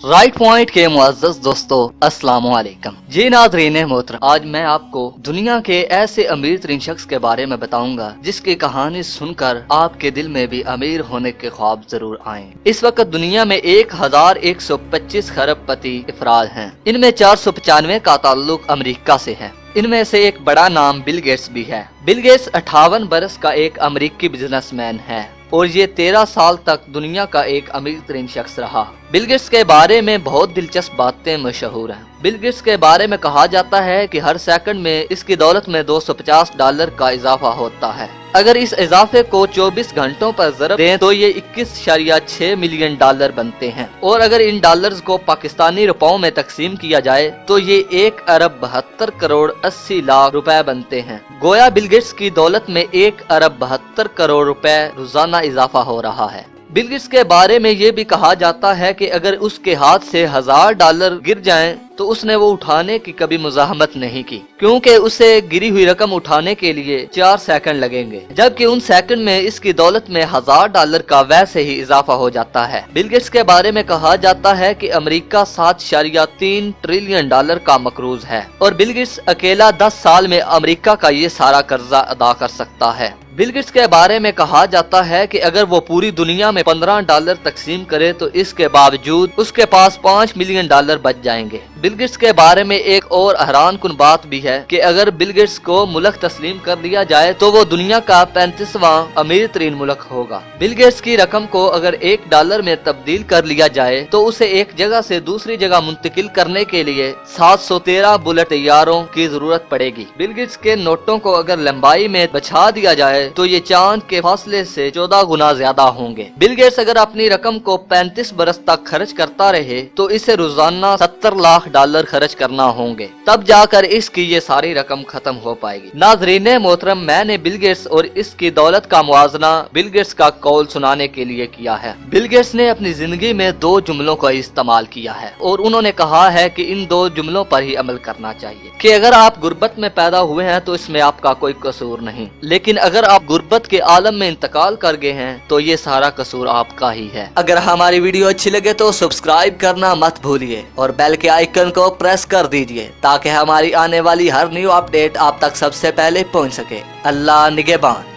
Right point के मुअज़्ज़ज़ दोस्तों, अस्सलाम वालेकुम। जी नाज़रीन मोहतरम, आज मैं आपको दुनिया के ऐसे अमीर तरीन शख्स के बारे में बताऊंगा जिसकी कहानी सुनकर आपके दिल में भी अमीर होने के ख्वाब जरूर आए। इस वक्त दुनिया में 1125 खरबपति अफराद हैं। इनमें 495 का ताल्लुक अमेरिका से है। इनमें से एक बड़ा नाम बिल गेट्स भी है। बिल गेट्स 58 बरस का एक अमेरिकी बिजनेसमैन है और ये 13 साल तक दुनिया का एक अमीर तरीन शख्स रहा। बिल गेट्स के बारे में बहुत दिलचस्प बातें मशहूर हैं। बिल गेट्स के बारे में कहा जाता है कि हर सेकंड में इसकी दौलत में $250 का इजाफा होता है। अगर इस इजाफे को 24 घंटों पर ज़रब दें तो ये 21.6 मिलियन डॉलर बनते हैं और अगर इन डॉलर्स को पाकिस्तानी रुपयों में तकसीम किया जाए तो ये 1 अरब 72 करोड़ 80 लाख रुपए बनते हैं। गोया बिल गेट्स की दौलत में 1 अरब 72 करोड़ रुपए रोजाना इजाफा हो रहा है। बिल गेट्स के बारे में ये भी कहा जाता है कि अगर उसके हाथ से $1000 गिर जाएं तो उसने वो उठाने की कभी मुज़ाहमत नहीं की, क्योंकि उसे गिरी हुई रकम उठाने के लिए 4 सेकंड लगेंगे, जबकि उन सेकंड में इसकी दौलत में $1000 का वैसे ही इजाफा हो जाता है। बिल गेट्स के बारे में कहा जाता है कि अमेरिका $7.3 ट्रिलियन का मकरूज है और बिल गेट्स अकेला 10 साल में अमेरिका का ये सारा कर्जा अदा कर सकता है। बिल गेट्स के बारे में कहा जाता है कि अगर वो पूरी दुनिया में $15 तकसीम करे तो इसके बावजूद उसके पास $5 मिलियन बच जाएंगे। बिल गेट्स के बारे में एक और हैरान कुन बात भी है कि अगर बिल गेट्स को मुल्क तस्लीम कर लिया जाए तो वो दुनिया का 35वां अमीर तरीन मुल्क होगा। बिल गेट्स की रकम को अगर $1 में तब्दील कर लिया जाए तो उसे एक जगह से दूसरी जगह मुंतकिल करने के लिए 713 बुलेट तैयारों की जरूरत पड़ेगी। बिल गेट्स के नोटों को अगर लंबाई में बछा दिया जाए तो ये चांद के फासले से 14 गुना ज्यादा होंगे। बिल गेट्स अगर अपनी रकम को 35 बरस तक खर्च करता रहे तो इसे रोजाना $70 लाख खर्च करना होंगे, तब जाकर इसकी ये सारी रकम खत्म हो पाएगी। नाज़रीन मोहतरम, मैंने बिल गेट्स और इसकी दौलत का मुआवजना बिल गेट्स का कौल सुनाने के लिए किया है। बिल गेट्स ने अपनी जिंदगी में 2 जुमलों का इस्तेमाल किया है और उन्होंने कहा है कि इन 2 जुमलों पर ही अमल करना चाहिए कि अगर आप गुर्बत में पैदा हुए हैं तो इसमें आपका कोई कसूर नहीं, लेकिन अगर आप गुर्बत के आलम में इंतकाल कर गए हैं तो ये सारा कसूर आपका ही है। अगर हमारी वीडियो अच्छी लगे तो सब्सक्राइब करना मत भूलिए और बेल के आइकन को प्रेस कर दीजिए ताकि हमारी आने वाली हर न्यू अपडेट आप तक सबसे पहले पहुंच सके। अल्लाह निगहबान।